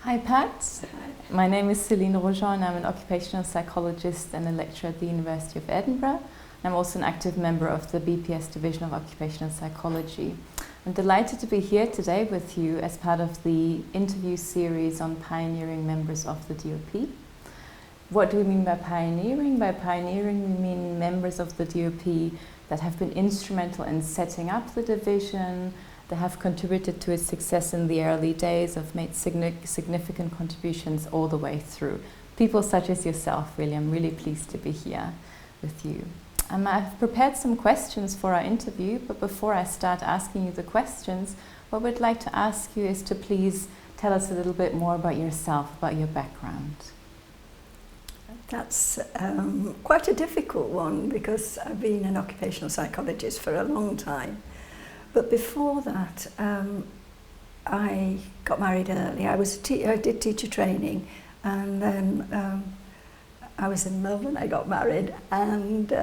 Hi Pat, my name is Celine Rojon. I'm an occupational psychologist and a lecturer at the University of Edinburgh. I'm also an active member of the BPS Division of Occupational Psychology. I'm delighted to be here today with you as part of the interview series on pioneering members of the DOP. What do we mean by pioneering? By pioneering we mean members of the DOP that have been instrumental in setting up the division, that have contributed to its success in the early days, have made significant contributions all the way through. People such as yourself, really. I'm really pleased to be here with you. I've prepared some questions for our interview, but before I start asking you the questions, what we'd like to ask you is to please tell us a little bit more about yourself, about your background. That's quite a difficult one because I've been an occupational psychologist for a long time. But before that, I got married early. I did teacher training, and then I was in love when I got married, and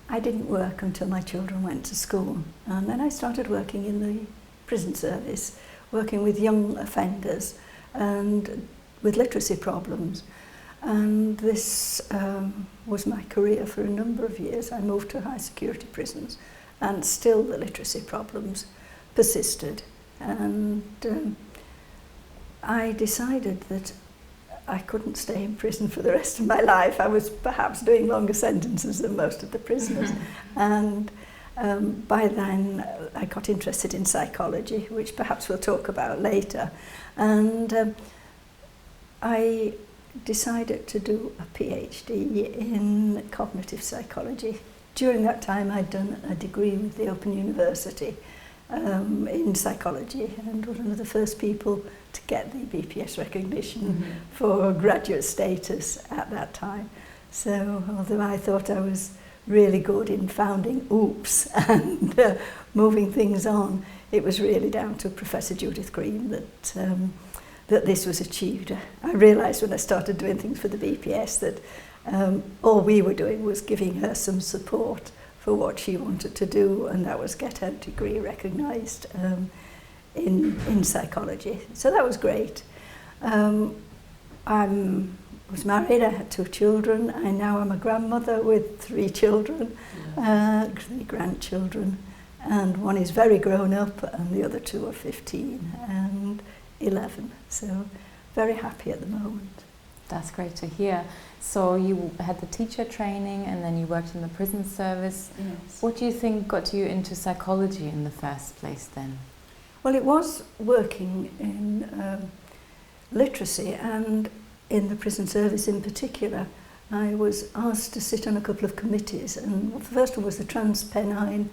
I didn't work until my children went to school. And then I started working in the prison service, working with young offenders and with literacy problems. And this was my career for a number of years. I moved to high security prisons, and still the literacy problems persisted. And I decided that I couldn't stay in prison for the rest of my life. I was perhaps doing longer sentences than most of the prisoners. And by then I got interested in psychology, which perhaps we'll talk about later. And I decided to do a PhD in cognitive psychology. During that time I'd done a degree with the Open University in psychology, and was one of the first people to get the BPS recognition for graduate status at that time. So although I thought I was really good in founding OOPS and moving things on, it was really down to Professor Judith Green that this was achieved. I realised when I started doing things for the BPS that all we were doing was giving her some support for what she wanted to do, and that was get her degree recognised in psychology. So that was great. I was married, I had 2 children. I now am a grandmother with 3 children, 3 grandchildren, and one is very grown up and the other 2 are 15 and 11. So very happy at the moment. That's great to hear. So you had the teacher training and then you worked in the prison service. Yes. What do you think got you into psychology in the first place then? Well, it was working in literacy, and in the prison service in particular. I was asked to sit on a couple of committees, and the first one was the Transpennine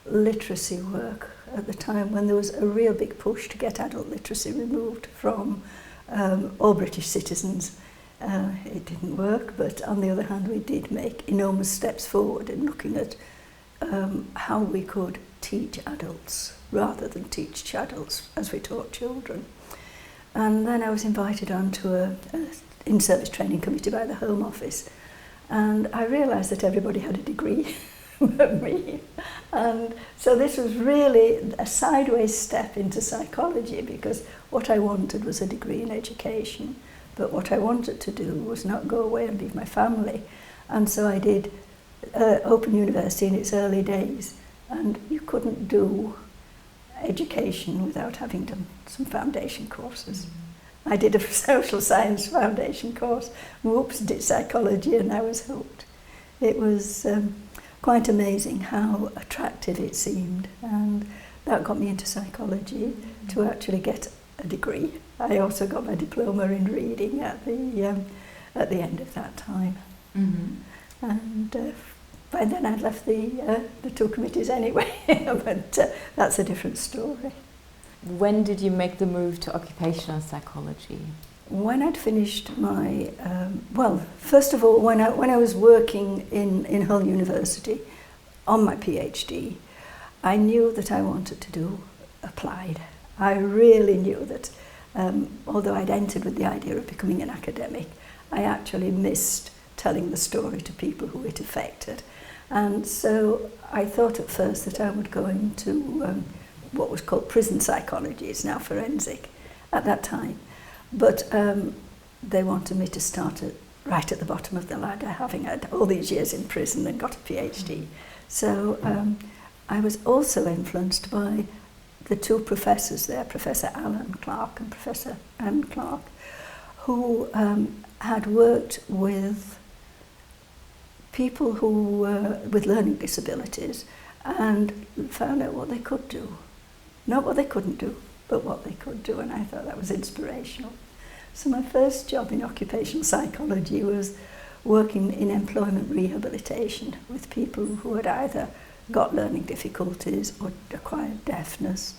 literacy work at the time when there was a real big push to get adult literacy removed from all British citizens. It didn't work, but on the other hand we did make enormous steps forward in looking at how we could teach adults rather than teach adults as we taught children. And then I was invited onto a in-service training committee by the Home Office, and I realised that everybody had a degree but me. And so this was really a sideways step into psychology, because what I wanted was a degree in education. But what I wanted to do was not go away and leave my family. And so I did Open University in its early days. And you couldn't do education without having done some foundation courses. I did a social science foundation course, whoops, did psychology, and I was hooked. It was quite amazing how attractive it seemed. And that got me into psychology to actually get a degree. I also got my diploma in reading at the end of that time. And by then I'd left the 2 committees anyway, but that's a different story. When did you make the move to occupational psychology? When I'd finished my, well, first of all, when I was working in Hull University on my PhD, I knew that I wanted to do applied. I really knew that, although I'd entered with the idea of becoming an academic, I actually missed telling the story to people who it affected. And so I thought at first that I would go into what was called prison psychology, it's now forensic at that time. But they wanted me to start right at the bottom of the ladder, having had all these years in prison and got a PhD. So I was also influenced by the two professors there, Professor Alan Clark and Professor Anne Clark, who had worked with people who were with learning disabilities and found out what they could do. Not what they couldn't do, but what they could do, and I thought that was inspirational. So my first job in occupational psychology was working in employment rehabilitation with people who had either got learning difficulties or acquired deafness,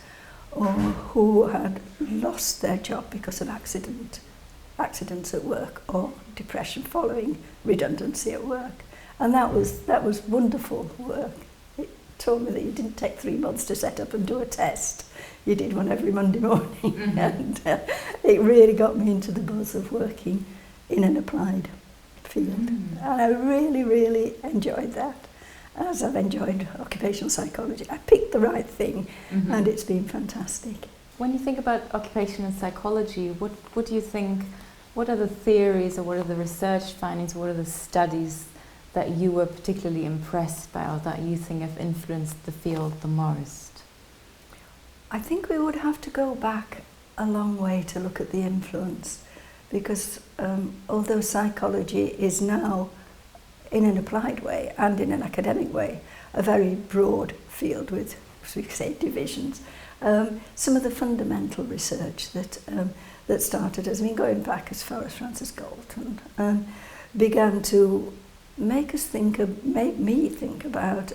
or who had lost their job because of accidents at work or depression following redundancy at work. And that was wonderful work. It told me that you didn't take 3 months to set up and do a test. You did one every Monday morning. Mm-hmm. And it really got me into the buzz of working in an applied field. Mm. And I really, really enjoyed that, as I've enjoyed occupational psychology. I picked the right thing, mm-hmm. and it's been fantastic. When you think about occupational psychology, what do you think, what are the theories or what are the research findings, what are the studies that you were particularly impressed by or that you think have influenced the field the most? I think we would have to go back a long way to look at the influence, because although psychology is now, in an applied way and in an academic way, a very broad field with, as we say, divisions, some of the fundamental research that started, going back as far as Francis Galton, began to make me think about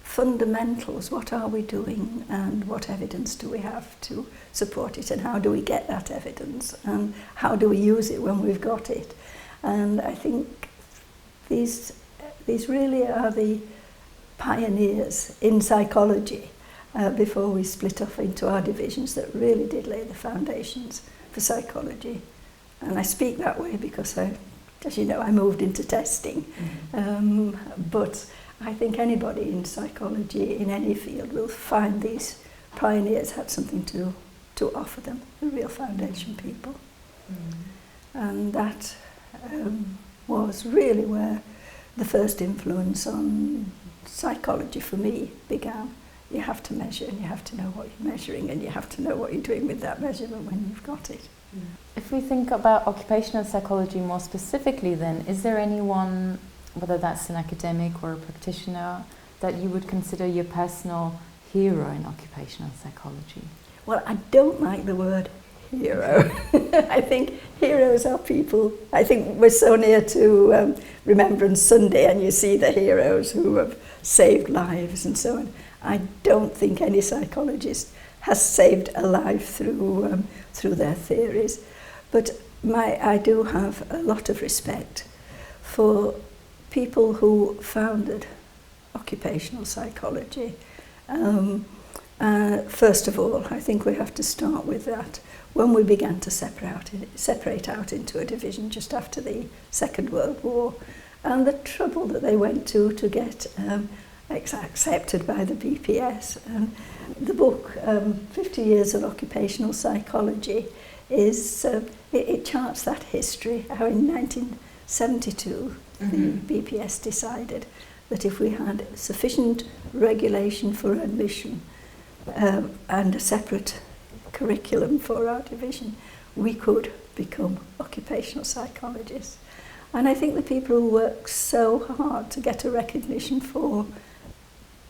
fundamentals. What are we doing, and what evidence do we have to support it, and how do we get that evidence, and how do we use it when we've got it? And I think these really are the pioneers in psychology before we split off into our divisions that really did lay the foundations for psychology. And I speak that way because as you know, I moved into testing. Mm-hmm. But I think anybody in psychology, in any field, will find these pioneers had something to offer them, the real foundation people. Mm-hmm. And that was really where the first influence on psychology for me began. You have to measure, and you have to know what you're measuring, and you have to know what you're doing with that measurement when you've got it. If we think about occupational psychology more specifically, then, is there anyone, whether that's an academic or a practitioner, that you would consider your personal hero in occupational psychology? Well, I don't like the word hero. I think heroes are people. I think we're so near to Remembrance Sunday, and you see the heroes who have saved lives and so on. I don't think any psychologist has saved a life through their theories, but I do have a lot of respect for people who founded occupational psychology. First of all, I think we have to start with that. When we began to separate out into a division just after the Second World War, and the trouble that they went to get accepted by the BPS. The book, 50 Years of Occupational Psychology, it charts that history, how in 1972 mm-hmm. the BPS decided that if we had sufficient regulation for admission and a separate curriculum for our division, we could become occupational psychologists. And I think the people who work so hard to get a recognition for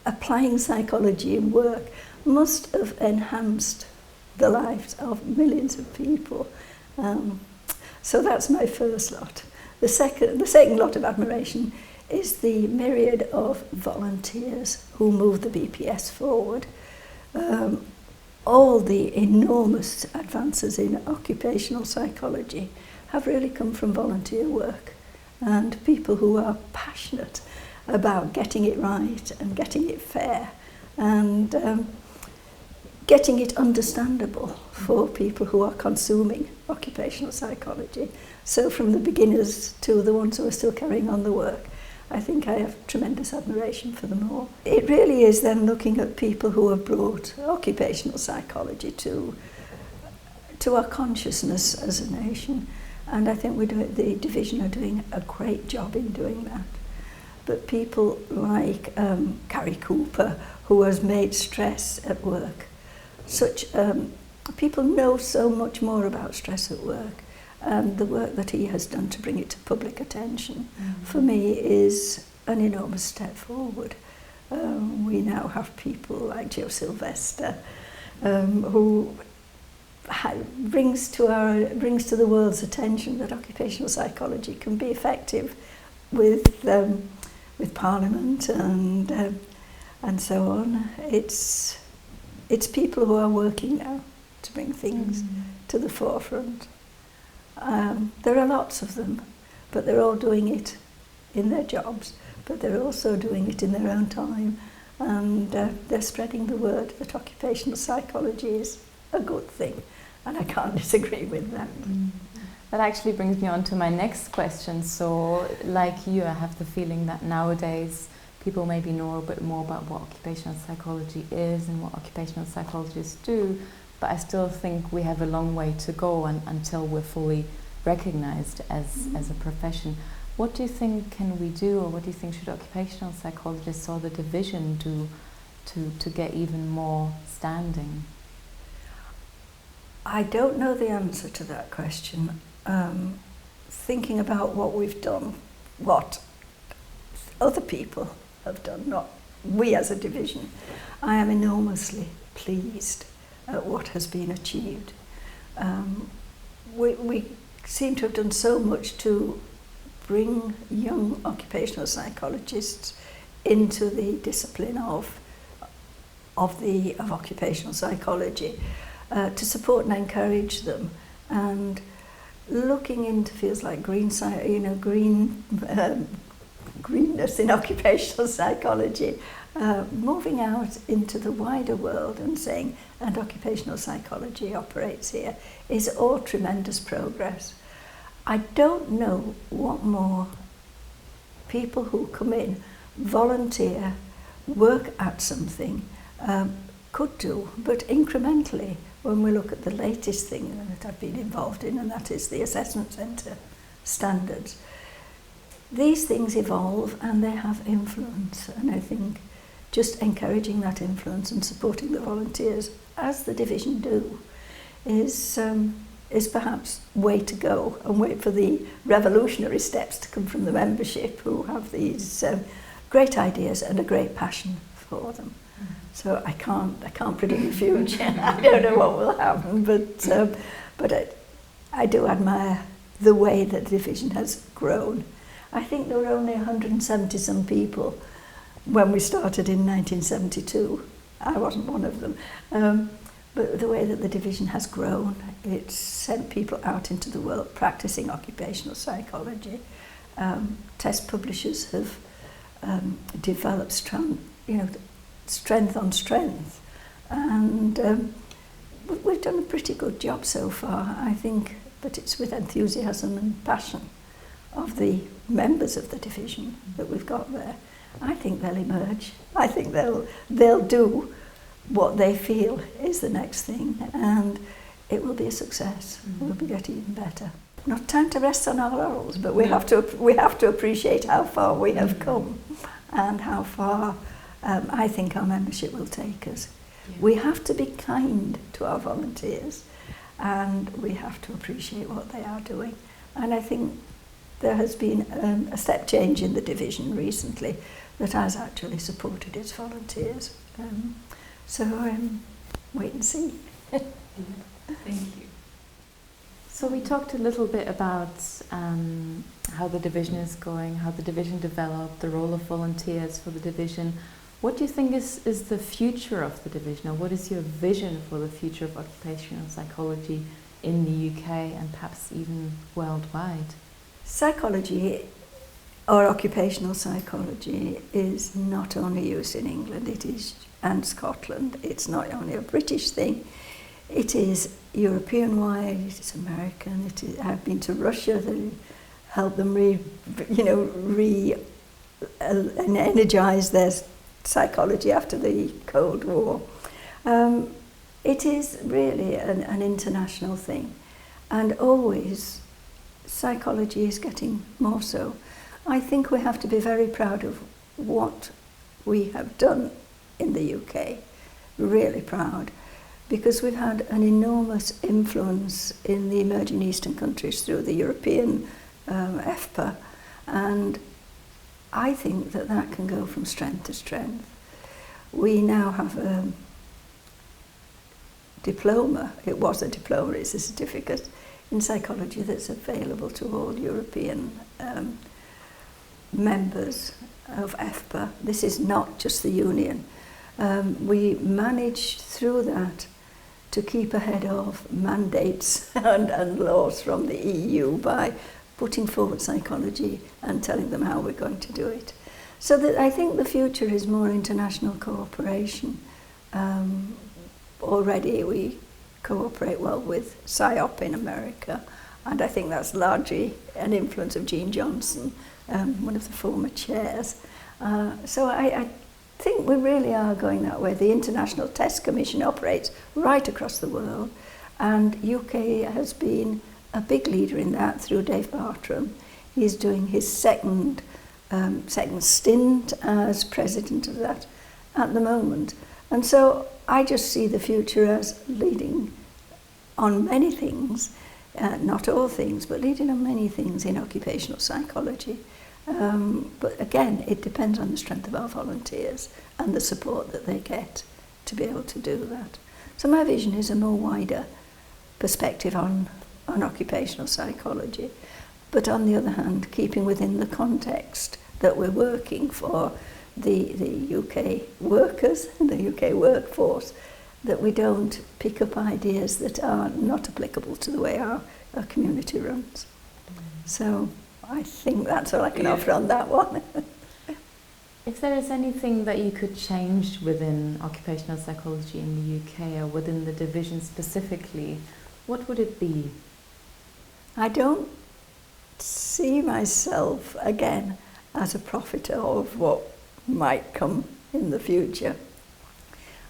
applying psychology in work must have enhanced the lives of millions of people. So that's my first lot. The second lot of admiration is the myriad of volunteers who move the BPS forward. All the enormous advances in occupational psychology have really come from volunteer work and people who are passionate about getting it right and getting it fair and getting it understandable for people who are consuming occupational psychology. So from the beginners to the ones who are still carrying on the work, I think I have tremendous admiration for them all. It really is then looking at people who have brought occupational psychology to to our consciousness as a nation. And I think the division are doing a great job in doing that. But people like Carrie Cooper, who has made stress at work, people know so much more about stress at work, and the work that he has done to bring it to public attention, for me, is an enormous step forward. We now have people like Joe Sylvester, who brings to the world's attention that occupational psychology can be effective with Parliament and so on. It's people who are working now to bring things to the forefront. There are lots of them, but they're all doing it in their jobs, but they're also doing it in their own time, and they're spreading the word that occupational psychology is a good thing, and I can't disagree with that. That actually brings me on to my next question. So, like you, I have the feeling that nowadays people maybe know a bit more about what occupational psychology is and what occupational psychologists do, but I still think we have a long way to go until we're fully recognized as a profession. What do you think can we do, or what do you think should occupational psychologists or the division do to get even more standing? I don't know the answer to that question. Thinking about what we've done, what other people have done, not we as a division, I am enormously pleased at what has been achieved. We seem to have done so much to bring young occupational psychologists into the discipline of occupational psychology, to support and encourage them, and looking into fields like greenness in occupational psychology, moving out into the wider world and saying, and occupational psychology operates here, is all tremendous progress. I don't know what more people who come in, volunteer, work at something, could do, but incrementally, when we look at the latest thing that I've been involved in, and that is the assessment centre standards, these things evolve and they have influence, and I think just encouraging that influence and supporting the volunteers, as the division do, is perhaps way to go, and wait for the revolutionary steps to come from the membership, who have these great ideas and a great passion for them. So I can't predict the future. I don't know what will happen, but I do admire the way that the division has grown. I think there were only 170 some people when we started in 1972. I wasn't one of them. But the way that the division has grown, it's sent people out into the world practicing occupational psychology. Test publishers have developed strength on strength, and we've done a pretty good job so far, I think, but it's with enthusiasm and passion of the members of the division that we've got there. I think they'll emerge. I think they'll do what they feel is the next thing, and it will be a success. We'll be getting even better. Not time to rest on our laurels, but we have to appreciate how far we have come, and how far I think our membership will take us. Yeah. We have to be kind to our volunteers, and we have to appreciate what they are doing. And I think there has been a step change in the division recently that has actually supported its volunteers. So wait and see. Thank you. So we talked a little bit about how the division is going, how the division developed, the role of volunteers for the division. What do you think is the future of the division, or what is your vision for the future of occupational psychology in the UK and perhaps even worldwide? Psychology, or occupational psychology, is not only used in England, and Scotland. It's not only a British thing, it is European-wide, it's American. I've been to Russia to help them energize their psychology after the Cold War. it is really an international thing, and always psychology is getting more so. I think we have to be very proud of what we have done in the UK, really proud, because we've had an enormous influence in the emerging Eastern countries through the European FPA, and I think that that can go from strength to strength. We now have a diploma, it was a diploma, it's a certificate in psychology that's available to all European members of FPA. This is not just the union. We managed through that to keep ahead of mandates and laws from the EU by putting forward psychology and telling them how we're going to do it. So that I think the future is more international cooperation. Already we cooperate well with PSYOP in America, and I think that's largely an influence of Jean Johnson, one of the former chairs. So I think we really are going that way. The International Test Commission operates right across the world, and UK has been a big leader in that through Dave Bartram. He's doing his second stint as president of that at the moment. And so I just see the future as leading on many things, not all things, but leading on many things in occupational psychology. But again, it depends on the strength of our volunteers and the support that they get to be able to do that. So my vision is a more wider perspective on occupational psychology, but on the other hand, keeping within the context that we're working for the UK workers and the UK workforce, that we don't pick up ideas that are not applicable to the way our community runs. So I think that's all I can offer on that one. If there is anything that you could change within occupational psychology in the UK or within the division specifically, what would it be? I don't see myself, again, as a prophet of what might come in the future.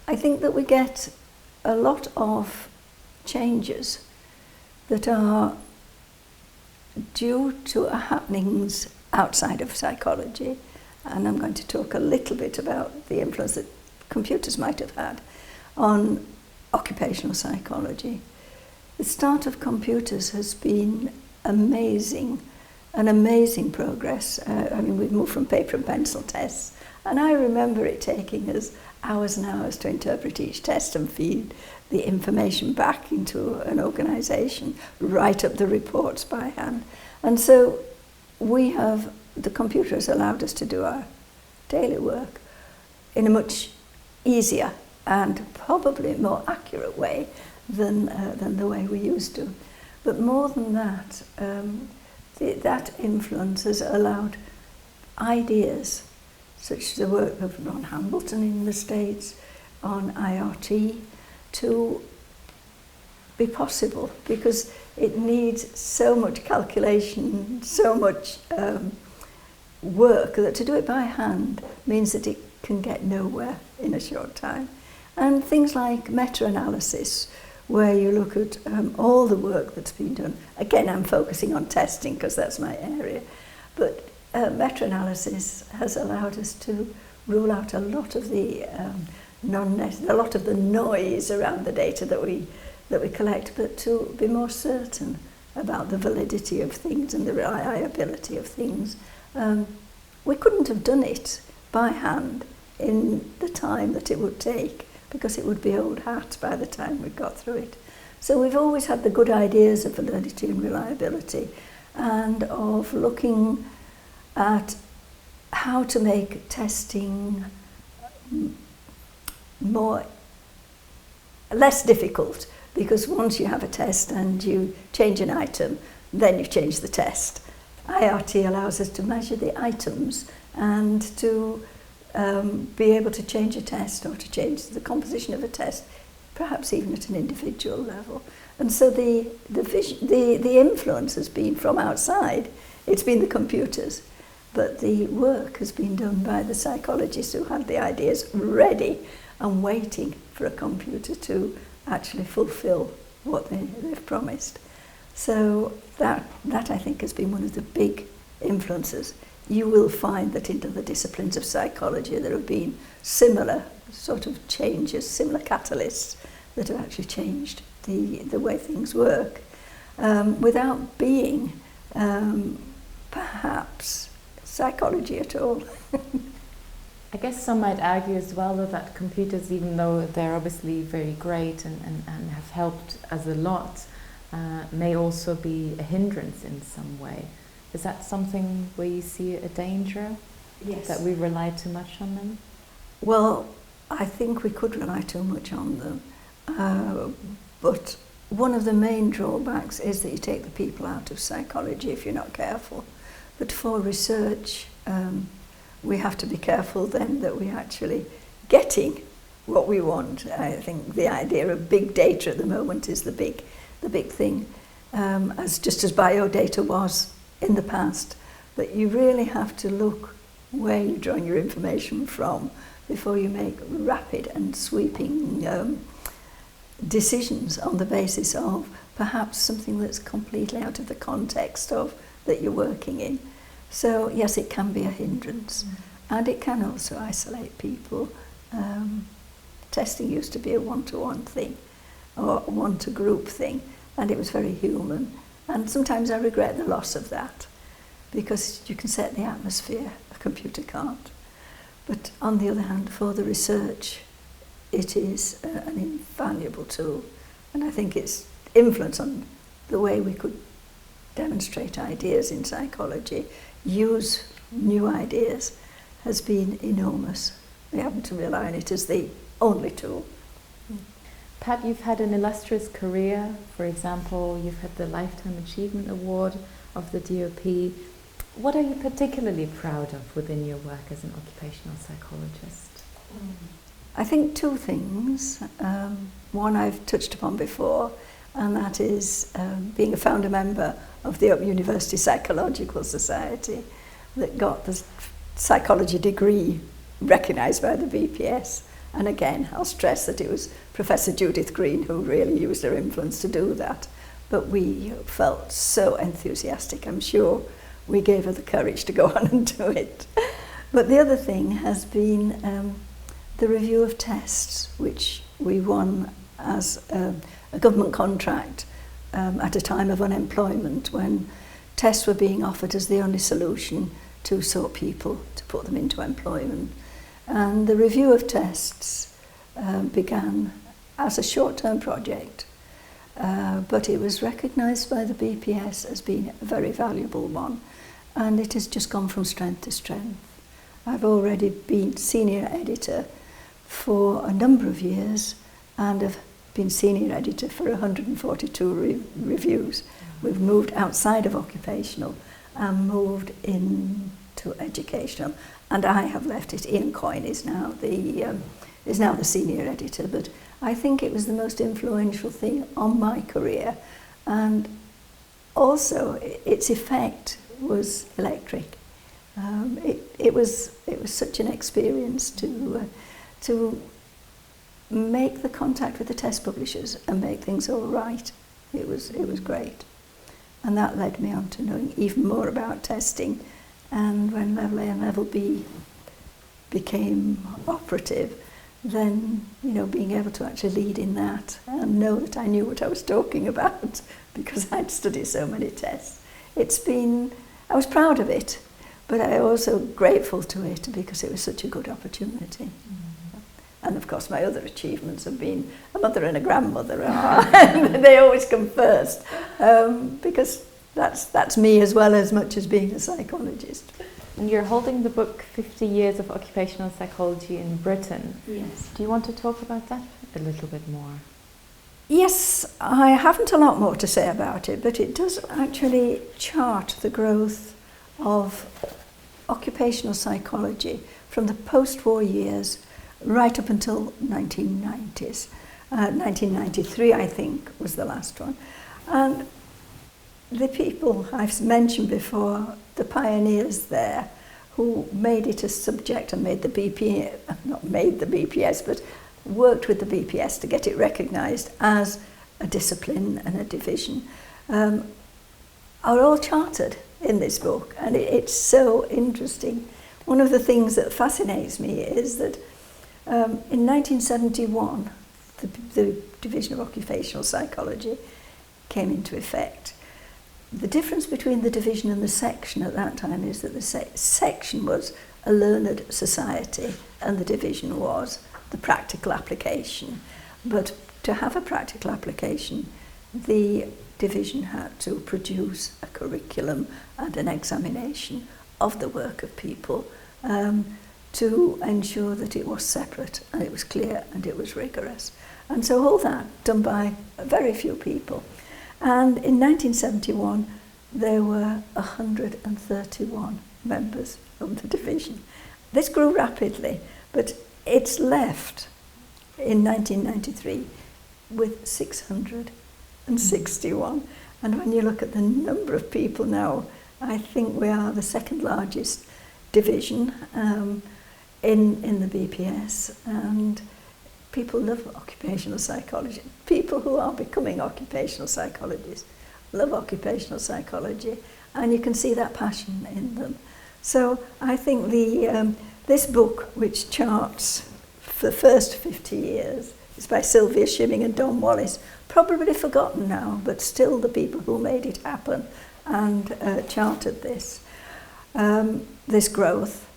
I think that we get a lot of changes that are due to happenings outside of psychology, and I'm going to talk a little bit about the influence that computers might have had on occupational psychology. The start of computers has been amazing, an amazing progress. I mean, we've moved from paper and pencil tests, and I remember it taking us hours and hours to interpret each test and feed the information back into an organisation, write up the reports by hand. And so the computer has allowed us to do our daily work in a much easier and probably more accurate way than the way we used to. But more than that, that influence has allowed ideas, such as the work of Ron Hambleton in the States on IRT, to be possible, because it needs so much calculation, so much work, that to do it by hand means that it can get nowhere in a short time. And things like meta-analysis, where you look at all the work that's been done. Again, I'm focusing on testing because that's my area. But meta-analysis has allowed us to rule out a lot of the noise around the data that we collect, but to be more certain about the validity of things and the reliability of things. We couldn't have done it by hand in the time that it would take, because it would be old hat by the time we got through it. So we've always had the good ideas of validity and reliability, and of looking at how to make testing less difficult, because once you have a test and you change an item, then you've changed the test. IRT allows us to measure the items and to be able to change a test, or to change the composition of a test, perhaps even at an individual level. And so the influence has been from outside. It's been the computers, but the work has been done by the psychologists who had the ideas ready and waiting for a computer to actually fulfill what they've promised. So that I think has been one of the big influences. You will find that in the disciplines of psychology there have been similar sort of changes, similar catalysts that have actually changed the way things work, without being perhaps psychology at all. I guess some might argue as well that computers, even though they're obviously very great and have helped us a lot, may also be a hindrance in some way. Is that something where you see a danger? Yes. That we rely too much on them? Well, I think we could rely too much on them. But one of the main drawbacks is that you take the people out of psychology if you're not careful. But for research, we have to be careful then that we're actually getting what we want. I think the idea of big data at the moment is the big thing, just as biodata was in the past. But you really have to look where you're drawing your information from before you make rapid and sweeping decisions on the basis of perhaps something that's completely out of the context of that you're working in. So yes, it can be a hindrance, and it can also isolate people. Testing used to be a one-to-one thing or a one-to-group thing, and it was very human. And sometimes I regret the loss of that, because you can set the atmosphere, a computer can't. But on the other hand, for the research, it is an invaluable tool, and I think its influence on the way we could demonstrate ideas in psychology, use new ideas, has been enormous. We happen to rely on it as the only tool. Pat, you've had an illustrious career. For example, you've had the Lifetime Achievement Award of the DOP. What are you particularly proud of within your work as an occupational psychologist? I think two things. One I've touched upon before, and that is being a founder member of the Open University Psychological Society that got the psychology degree recognised by the BPS. And again, I'll stress that it was Professor Judith Green who really used her influence to do that. But we felt so enthusiastic, I'm sure we gave her the courage to go on and do it. But the other thing has been the review of tests, which we won as a government contract at a time of unemployment, when tests were being offered as the only solution to sort people, to put them into employment. And the review of tests began as a short-term project, but it was recognised by the BPS as being a very valuable one, and it has just gone from strength to strength. I've already been senior editor for a number of years and have been senior editor for 142 reviews. We've moved outside of occupational and moved into educational, and I have left it. Ian Coyne is now the senior editor, but I think it was the most influential thing on my career, and also its effect was electric. It was such an experience to make the contact with the test publishers and make things all right. It was great, and that led me on to knowing even more about testing. And when Level A and Level B became operative, then being able to actually lead in that and know that I knew what I was talking about because I'd studied so many tests. I was proud of it, but I also grateful to it because it was such a good opportunity. And of course my other achievements have been a mother and a grandmother. And they always come first, because that's me as well, as much as being a psychologist. And you're holding the book 50 Years of Occupational Psychology in Britain. Yes. Do you want to talk about that a little bit more? Yes, I haven't a lot more to say about it, but it does actually chart the growth of occupational psychology from the post-war years right up until 1990s. 1993, I think, was the last one. And the people I've mentioned before, the pioneers there, who made it a subject and made the BPS, but worked with the BPS to get it recognised as a discipline and a division, are all charted in this book, and it's so interesting. One of the things that fascinates me is that in 1971, the Division of Occupational Psychology came into effect. The difference between the division and the section at that time is that the section was a learned society and the division was the practical application. But to have a practical application, the division had to produce a curriculum and an examination of the work of people to ensure that it was separate and it was clear and it was rigorous. And so all that done by very few people. And in 1971, there were 131 members of the division. This grew rapidly, but it's left in 1993 with 661. And when you look at the number of people now, I think we are the second largest division in the BPS, and people love occupational psychology. People who are becoming occupational psychologists love occupational psychology, and you can see that passion in them. So I think this book, which charts for the first 50 years, is by Sylvia Shimming and Don Wallace, probably forgotten now, but still the people who made it happen and charted this growth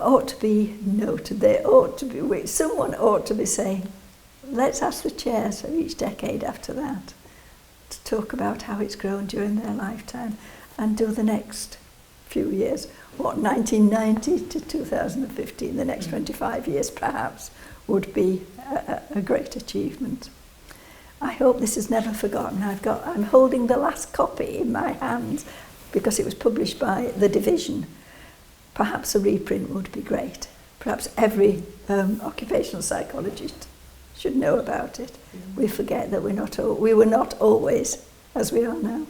ought to be noted. They ought to be. Someone ought to be saying, let's ask the chairs for each decade after that to talk about how it's grown during their lifetime, and do the next few years, 1990 to 2015, the next 25 years perhaps, would be a great achievement. I hope this is never forgotten. I'm holding the last copy in my hands because it was published by the division. Perhaps a reprint would be great. Perhaps every occupational psychologist should know about it. We forget that we were not always as we are now.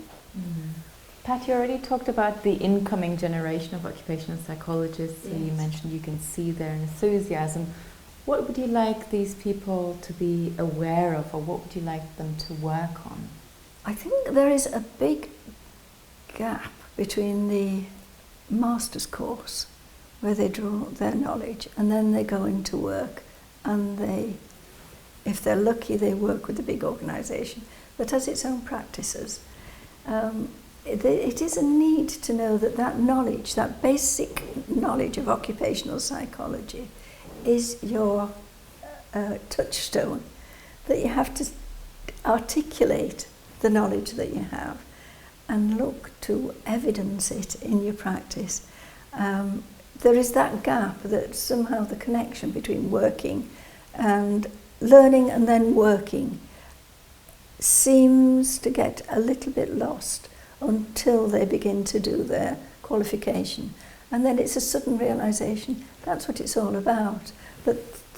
Pat, you already talked about the incoming generation of occupational psychologists. Yes. You mentioned you can see their enthusiasm. What would you like these people to be aware of, or what would you like them to work on? I think there is a big gap between the master's course, where they draw their knowledge, and then they go into work, and if they're lucky, they work with a big organisation that has its own practices. It is a need to know that knowledge, that basic knowledge of occupational psychology, is your touchstone, that you have to articulate the knowledge that you have and look to evidence it in your practice. There is that gap, that somehow the connection between working and learning and then working seems to get a little bit lost until they begin to do their qualification. And then it's a sudden realisation that's what it's all about. But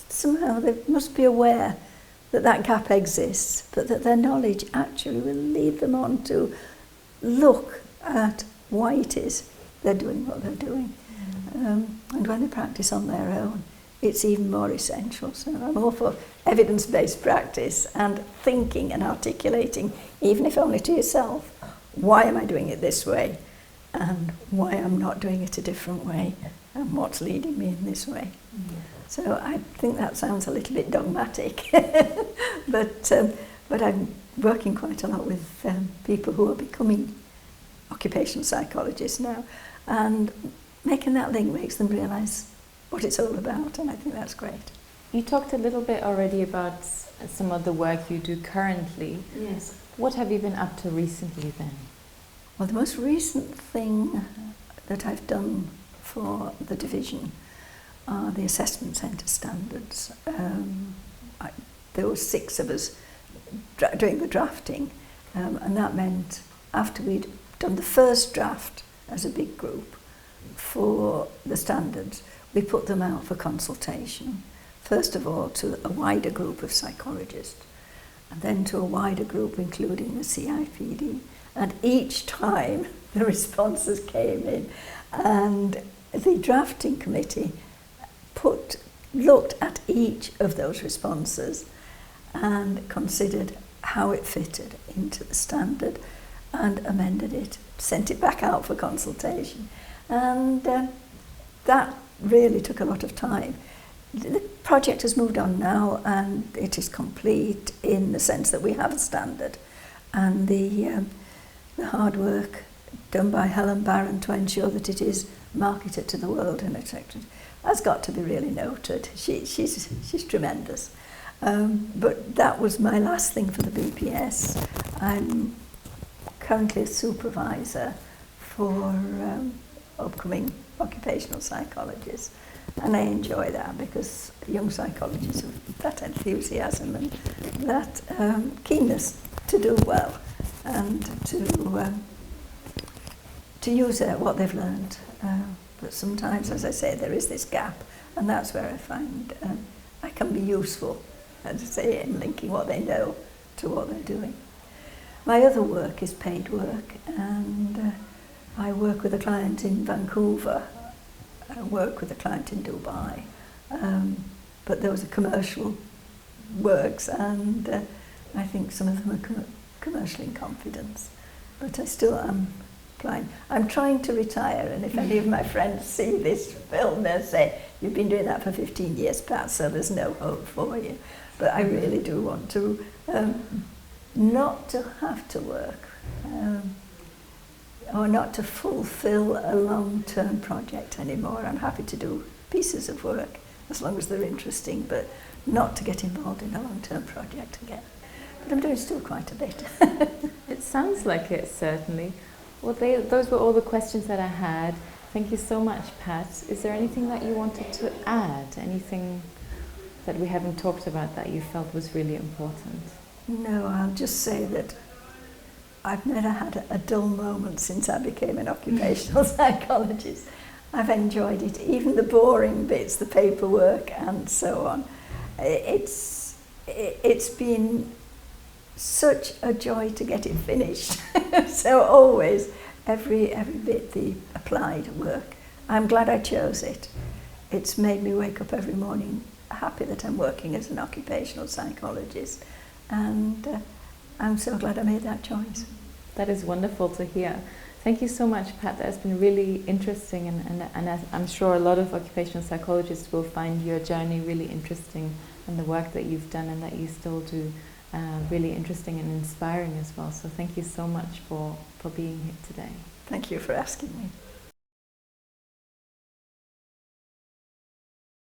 somehow they must be aware that gap exists, but that their knowledge actually will lead them on to look at why it is they're doing what they're doing. And when they practice on their own, it's even more essential. So I'm all for evidence-based practice and thinking and articulating, even if only to yourself, why am I doing it this way, and why I'm not doing it a different way, and what's leading me in this way. So I think that sounds a little bit dogmatic, but I'm working quite a lot with people who are becoming occupational psychologists now, and making that link makes them realise what it's all about, and I think that's great. You talked a little bit already about some of the work you do currently. Yes. What have you been up to recently then? Well, the most recent thing that I've done for the division are the assessment centre standards. There were 6 of us doing the drafting, and that meant after we'd done the first draft as a big group for the standards, we put them out for consultation. First of all to a wider group of psychologists, and then to a wider group including the CIPD. And each time the responses came in, and the drafting committee put looked at each of those responses and considered how it fitted into the standard and amended it, sent it back out for consultation. And that really took a lot of time. The project has moved on now and it is complete in the sense that we have a standard, and the hard work done by Helen Barron to ensure that it is marketed to the world and accepted has got to be really noted. She's tremendous. But that was my last thing for the BPS. I'm currently a supervisor for upcoming occupational psychologists, and I enjoy that because young psychologists have that enthusiasm and that keenness to do well and to use what they've learned. But sometimes, as I say, there is this gap, and that's where I find I can be useful, as I say, in linking what they know to what they're doing. My other work is paid work, and I work with a client in Vancouver. I work with a client in Dubai, but those are commercial works, and I think some of them are commercial in confidence. But I still am applying. I'm trying to retire, and if any of my friends see this film, they'll say, "You've been doing that for 15 years, Pat, so there's no hope for you." But I really do want to not to have to work or not to fulfill a long-term project anymore. I'm happy to do pieces of work as long as they're interesting, but not to get involved in a long-term project again. But I'm doing still quite a bit. It sounds like it, certainly. Well, those were all the questions that I had. Thank you so much, Pat. Is there anything that you wanted to add? Anything that we haven't talked about that you felt was really important? No, I'll just say that I've never had a dull moment since I became an occupational psychologist. I've enjoyed it, even the boring bits, the paperwork and so on. It's been such a joy to get it finished. So always, every bit, the applied work. I'm glad I chose it. It's made me wake up every morning happy that I'm working as an occupational psychologist, and I'm so glad I made that choice. That is wonderful to hear. Thank you so much, Pat. That's been really interesting, and I'm sure a lot of occupational psychologists will find your journey really interesting, and the work that you've done and that you still do really interesting and inspiring as well. So thank you so much for being here today. Thank you for asking me.